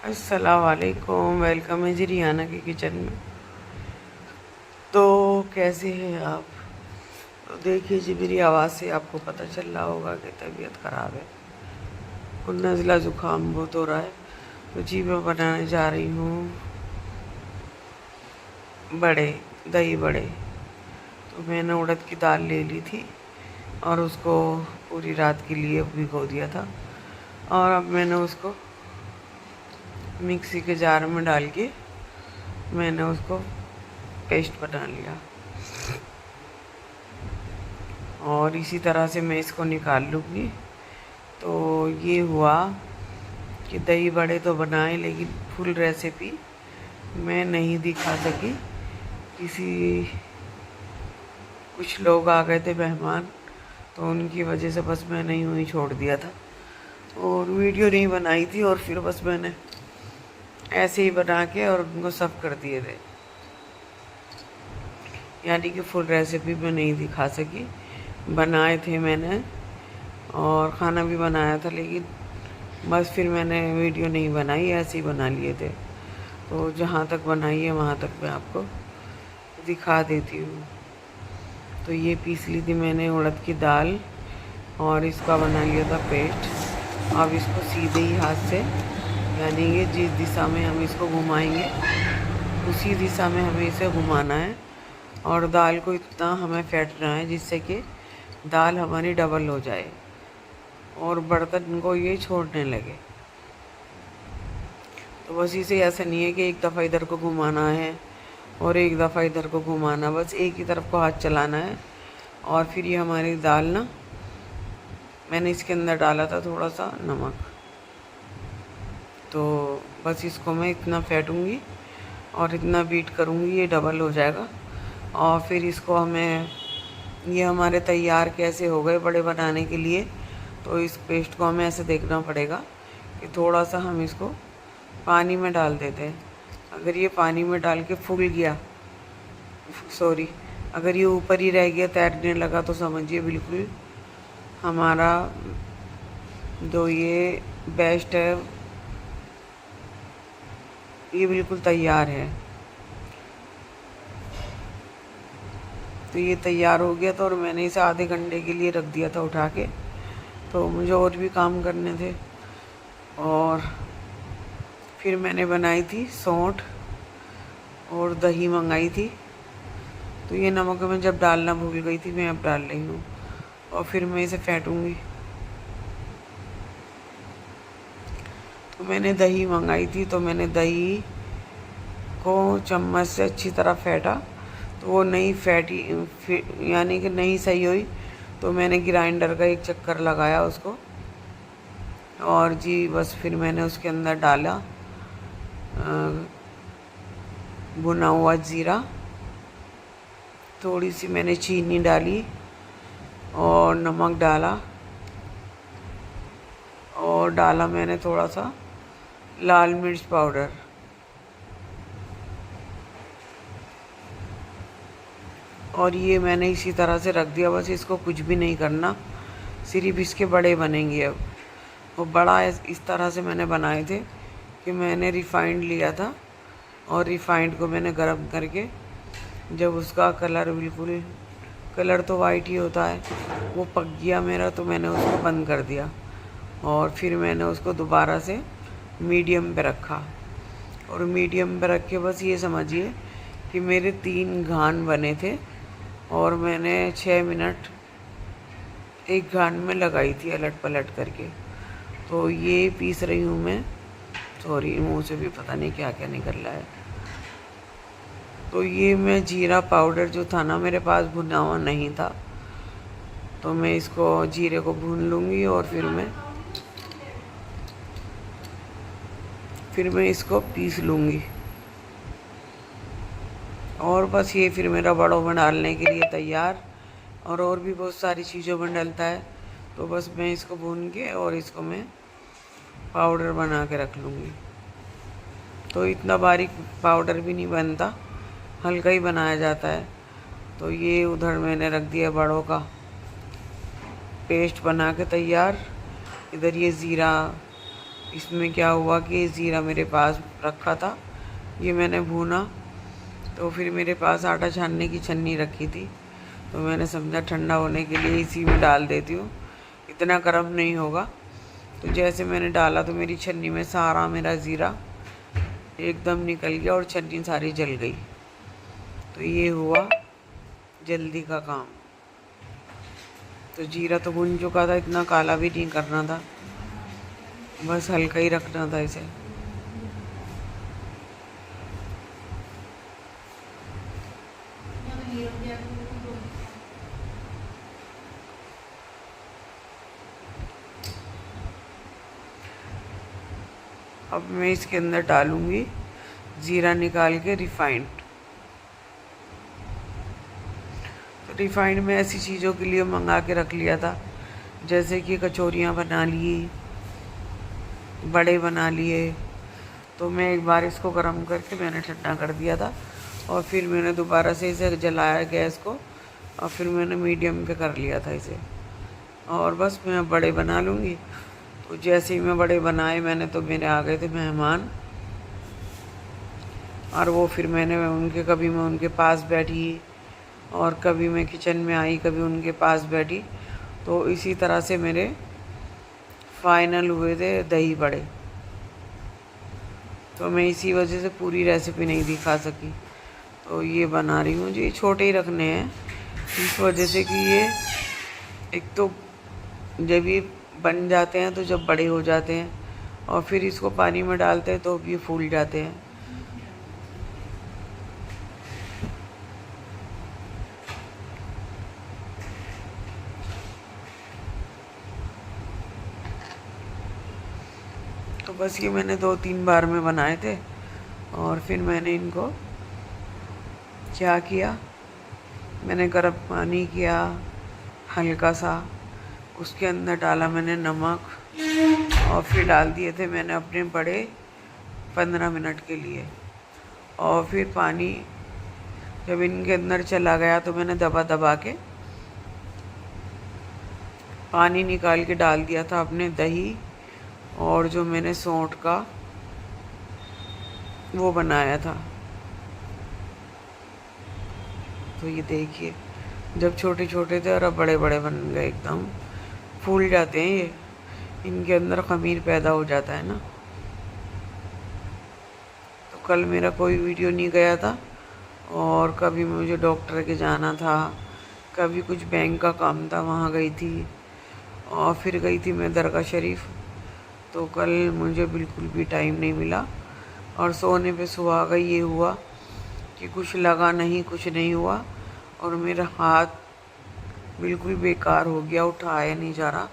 अस्सलाम वालेकुम। वेलकम है जी रियाना के किचन में। तो कैसे हैं आप? तो देखिए जी, मेरी आवाज़ से आपको पता चल रहा होगा कि तबीयत ख़राब है और नज़ला ज़ुकाम बहुत हो रहा है। तो जी मैं बनाने जा रही हूँ बड़े, दही बड़े। तो मैंने उड़द की दाल ले ली थी और उसको पूरी रात के लिए भिगो दिया था, और अब मैंने उसको मिक्सी के जार में डाल के मैंने उसको पेस्ट बना लिया। और इसी तरह से मैं इसको निकाल लूँगी। तो ये हुआ कि दही बड़े तो बनाए, लेकिन फुल रेसिपी मैं नहीं दिखा सकी। किसी कुछ लोग आ गए थे मेहमान, तो उनकी वजह से बस मैंने यूँ ही छोड़ दिया था और वीडियो नहीं बनाई थी, और फिर बस मैंने ऐसे ही बना के और उनको सर्व कर दिए थे। यानी कि फुल रेसिपी मैं नहीं दिखा सकी। बनाए थे मैंने और खाना भी बनाया था, लेकिन बस फिर मैंने वीडियो नहीं बनाई, ऐसे ही बना लिए थे। तो जहाँ तक बनाई है वहाँ तक मैं आपको दिखा देती हूँ। तो ये पीस ली थी मैंने उड़द की दाल और इसका बना लिया था पेस्ट। अब इसको सीधे ही हाथ से, यानी कि जिस दिशा में हम इसको घुमाएंगे उसी दिशा में हमें इसे घुमाना है। और दाल को इतना हमें फेंटना है जिससे कि दाल हमारी डबल हो जाए और बर्तन को ये छोड़ने लगे। तो बस इसे ऐसा नहीं है कि एक दफ़ा इधर को घुमाना है और एक दफ़ा इधर को घुमाना, बस एक ही तरफ को हाथ चलाना है। और फिर ये हमारी दाल ना, मैंने इसके अंदर डाला था थोड़ा सा नमक। तो बस इसको मैं इतना फेंटूँगी और इतना बीट करूँगी, ये डबल हो जाएगा। और फिर इसको हमें, ये हमारे तैयार कैसे हो गए बड़े बनाने के लिए। तो इस पेस्ट को हमें ऐसे देखना पड़ेगा कि थोड़ा सा हम इसको पानी में डाल देते हैं। अगर ये पानी में डाल के फूल गया, सॉरी, अगर ये ऊपर ही रह गया, तैरने लगा, तो समझिए बिल्कुल हमारा जो ये बेस्ट है ये बिल्कुल तैयार है। तो ये तैयार हो गया था और मैंने इसे आधे घंटे के लिए रख दिया था उठा के। तो मुझे और भी काम करने थे, और फिर मैंने बनाई थी सौंठ और दही मंगाई थी। तो ये नमक मैं जब डालना भूल गई थी, मैं अब डाल रही हूँ। और फिर मैं इसे फेंटूँगी। तो मैंने दही मंगाई थी, तो मैंने दही को चम्मच से अच्छी तरह फेंटा। तो वो नहीं फैटी, यानी कि नहीं सही हुई। तो मैंने ग्राइंडर का एक चक्कर लगाया उसको, और जी बस फिर मैंने उसके अंदर डाला भुना हुआ जीरा, थोड़ी सी मैंने चीनी डाली और नमक डाला, और डाला मैंने थोड़ा सा लाल मिर्च पाउडर। और ये मैंने इसी तरह से रख दिया, बस इसको कुछ भी नहीं करना, सिर्फ इसके बड़े बनेंगे अब। वो बड़ा इस तरह से मैंने बनाए थे कि मैंने रिफाइंड लिया था, और रिफाइंड को मैंने गर्म करके, जब उसका कलर बिल्कुल, कलर तो वाइट ही होता है, वो पक गया मेरा, तो मैंने उसको बंद कर दिया। और फिर मैंने उसको दोबारा से मीडियम पे रखा, और मीडियम पे रख के बस ये समझिए कि मेरे 3 घान बने थे, और मैंने 6 मिनट एक घान में लगाई थी अलट पलट करके। तो ये पीस रही हूँ मैं, सॉरी मुंह से भी पता नहीं क्या क्या निकल रहा है। तो ये मैं जीरा पाउडर जो था ना मेरे पास, भुना हुआ नहीं था, तो मैं इसको जीरे को भून लूँगी, और फिर मैं इसको पीस लूँगी। और बस ये फिर मेरा बड़ों में डालने के लिए तैयार। और भी बहुत सारी चीज़ों में डलता है। तो बस मैं इसको भून के और इसको मैं पाउडर बना के रख लूँगी। तो इतना बारीक पाउडर भी नहीं बनता, हल्का ही बनाया जाता है। तो ये उधर मैंने रख दिया बड़ों का पेस्ट बना के तैयार। इधर ये ज़ीरा इसमें क्या हुआ कि ज़ीरा मेरे पास रखा था, ये मैंने भूना। तो फिर मेरे पास आटा छानने की छन्नी रखी थी, तो मैंने समझा ठंडा होने के लिए इसी में डाल देती हूँ, इतना गर्म नहीं होगा। तो जैसे मैंने डाला तो मेरी छन्नी में सारा मेरा ज़ीरा एकदम निकल गया और छन्नी सारी जल गई। तो ये हुआ जल्दी का काम। तो जीरा तो भुन चुका था, इतना काला भी नहीं करना था, बस हल्का ही रखना था इसे। अब मैं इसके अंदर डालूंगी ज़ीरा निकाल के रिफाइंड। तो रिफाइंड में ऐसी चीज़ों के लिए मंगा के रख लिया था, जैसे कि कचौरियाँ बना ली, बड़े बना लिए। तो मैं एक बार इसको गर्म करके मैंने ठंडा कर दिया था, और फिर मैंने दोबारा से इसे जलाया गैस को, और फिर मैंने मीडियम पे कर लिया था इसे। और बस मैं बड़े बना लूँगी। तो जैसे ही मैं बड़े बनाए मैंने, तो मेरे आ गए थे मेहमान, और वो फिर मैंने उनके, कभी मैं उनके पास बैठी और कभी मैं किचन में आई, कभी उनके पास बैठी। तो इसी तरह से मेरे फाइनल हुए थे दही बड़े। तो मैं इसी वजह से पूरी रेसिपी नहीं दिखा सकी, तो ये बना रही हूँ जी। छोटे ही रखने हैं इस वजह से कि ये एक तो जब ये बन जाते हैं तो जब बड़े हो जाते हैं, और फिर इसको पानी में डालते हैं तो ये फूल जाते हैं। तो बस ये मैंने 2-3 बार में बनाए थे, और फिर मैंने इनको क्या किया, मैंने गर्म पानी किया हल्का सा, उसके अंदर डाला मैंने नमक, और फिर डाल दिए थे मैंने अपने बड़े 15 मिनट के लिए। और फिर पानी जब इनके अंदर चला गया तो मैंने दबा दबा के पानी निकाल के डाल दिया था अपने दही, और जो मैंने सौंठ का वो बनाया था। तो ये देखिए, जब छोटे छोटे थे और अब बड़े बड़े बन गए, एकदम फूल जाते हैं ये, इनके अंदर खमीर पैदा हो जाता है ना। तो कल मेरा कोई वीडियो नहीं गया था, और कभी मुझे डॉक्टर के जाना था, कभी कुछ बैंक का काम था वहाँ गई थी, और फिर गई थी मैं दरगाह शरीफ। तो कल मुझे बिल्कुल भी टाइम नहीं मिला, और सोने पे सुहा गई। ये हुआ कि कुछ लगा नहीं, कुछ नहीं हुआ, और मेरा हाथ बिल्कुल बेकार हो गया, उठाया नहीं जा रहा,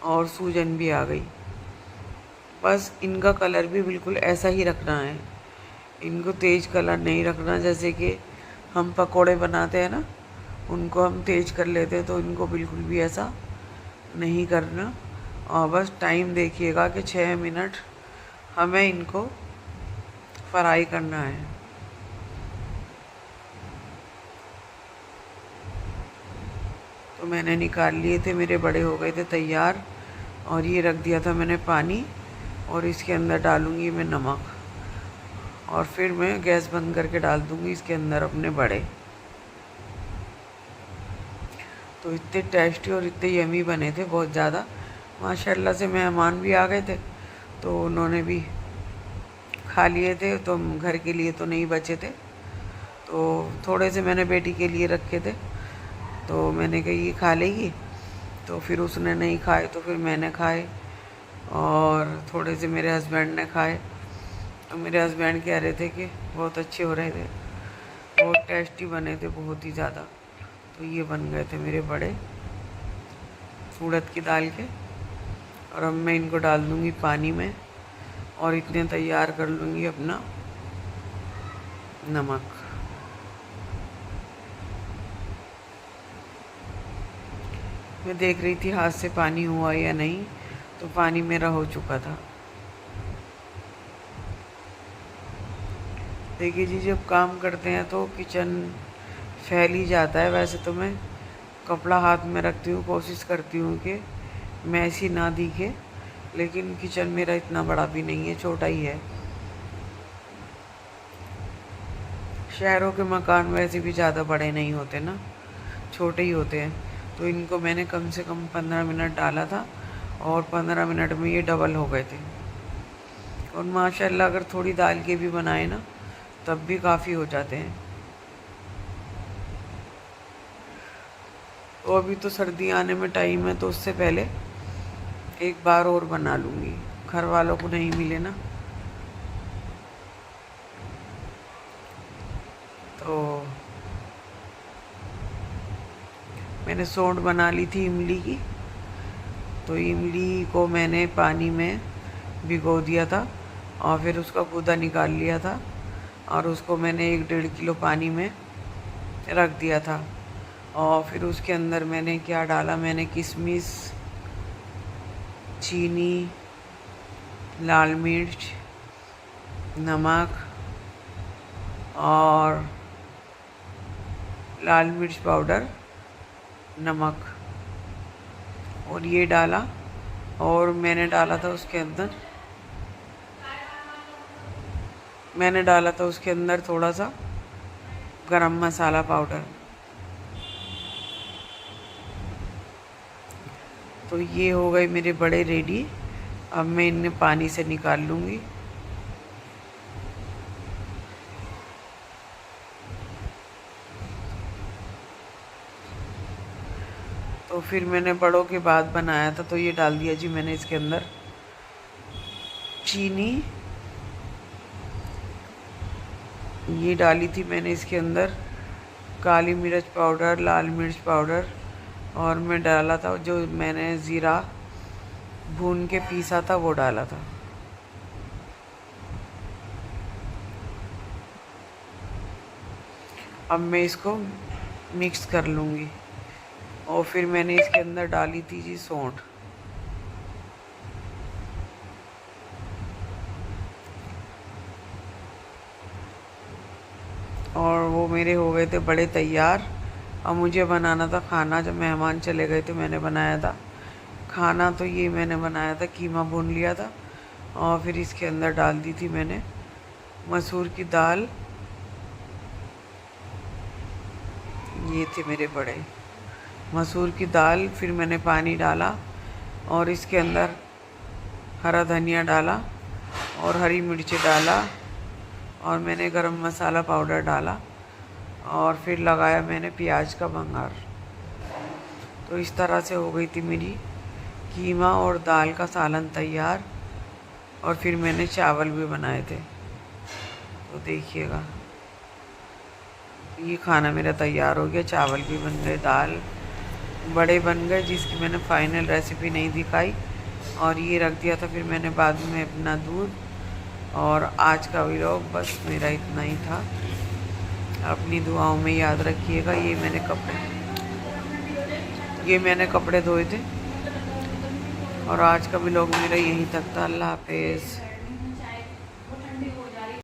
और सूजन भी आ गई। बस इनका कलर भी बिल्कुल ऐसा ही रखना है, इनको तेज़ कलर नहीं रखना। जैसे कि हम पकोड़े बनाते हैं ना, उनको हम तेज़ कर लेते हैं, तो इनको बिल्कुल भी ऐसा नहीं करना। और बस टाइम देखिएगा कि 6 मिनट हमें इनको फ्राई करना है। तो मैंने निकाल लिए थे, मेरे बड़े हो गए थे तैयार, और ये रख दिया था मैंने पानी, और इसके अंदर डालूँगी मैं नमक, और फिर मैं गैस बंद करके डाल दूँगी इसके अंदर अपने बड़े। तो इतने टेस्टी और इतने यमी बने थे, बहुत ज़्यादा माशाल्लाह से। मेहमान भी आ गए थे, तो उन्होंने भी खा लिए थे, तो घर के लिए तो नहीं बचे थे, तो थोड़े से मैंने बेटी के लिए रखे थे। तो मैंने कही ये खा लेगी, तो फिर उसने नहीं खाए, तो फिर मैंने खाए, और थोड़े से मेरे हस्बैंड ने खाए। तो मेरे हस्बैंड कह रहे थे कि बहुत अच्छे हो रहे थे, बहुत टेस्टी बने थे, बहुत ही ज़्यादा। तो ये बन गए थे मेरे बड़े उड़द की दाल के। और अब मैं इनको डाल दूँगी पानी में, और इतने तैयार कर लूँगी अपना नमक। मैं देख रही थी हाथ से पानी हुआ या नहीं, तो पानी मेरा हो चुका था। देखिए जी, जब काम करते हैं तो किचन फैल ही जाता है। वैसे तो मैं कपड़ा हाथ में रखती हूँ, कोशिश करती हूँ कि मैसी ना दिखे, लेकिन किचन मेरा इतना बड़ा भी नहीं है, छोटा ही है। शहरों के मकान वैसे भी ज़्यादा बड़े नहीं होते ना, छोटे ही होते हैं। तो इनको मैंने कम से कम 15 मिनट डाला था और 15 मिनट में ये डबल हो गए थे। और माशाल्लाह अगर थोड़ी दाल के भी बनाए ना तब भी काफ़ी हो जाते हैं। और अभी तो सर्दी आने में टाइम है, तो उससे पहले एक बार और बना लूँगी, घर वालों को नहीं मिले ना। तो मैंने सौंठ बना ली थी इमली की। तो इमली को मैंने पानी में भिगो दिया था और फिर उसका गूदा निकाल लिया था और उसको मैंने 1-1.5 किलो पानी में रख दिया था। और फिर उसके अंदर मैंने क्या डाला, मैंने किशमिश, चीनी, लाल मिर्च, नमक और लाल मिर्च पाउडर, नमक और ये डाला। और मैंने डाला था उसके अंदर थोड़ा सा गरम मसाला पाउडर। तो ये हो गए मेरे बड़े रेडी। अब मैं इन्हें पानी से निकाल लूँगी। तो फिर मैंने बड़ों के बाद बनाया था, तो ये डाल दिया जी मैंने इसके अंदर चीनी। ये डाली थी मैंने इसके अंदर काली मिर्च पाउडर, लाल मिर्च पाउडर, और मैं डाला था जो मैंने ज़ीरा भून के पीसा था वो डाला था। अब मैं इसको मिक्स कर लूँगी। और फिर मैंने इसके अंदर डाली थी जी सौंठ। और वो मेरे हो गए थे बड़े तैयार। अब मुझे बनाना था खाना। जब मेहमान चले गए थे मैंने बनाया था खाना। तो ये मैंने बनाया था, कीमा भून लिया था और फिर इसके अंदर डाल दी थी मैंने मसूर की दाल। ये थे मेरे बड़े मसूर की दाल। फिर मैंने पानी डाला और इसके अंदर हरा धनिया डाला और हरी मिर्ची डाला और मैंने गरम मसाला पाउडर डाला और फिर लगाया मैंने प्याज का भंगार। तो इस तरह से हो गई थी मेरी कीमा और दाल का सालन तैयार। और फिर मैंने चावल भी बनाए थे। तो देखिएगा ये खाना मेरा तैयार हो गया। चावल भी बन गए, दाल बड़े बन गए, जिसकी मैंने फाइनल रेसिपी नहीं दिखाई। और ये रख दिया था फिर मैंने बाद में अपना दूध। और आज का व्लॉग बस मेरा इतना ही था। अपनी दुआओं में याद रखिएगा। ये मैंने कपड़े धोए थे। और आज का व्लॉग मेरा यहीं तक था। अल्लाह हाफिज़।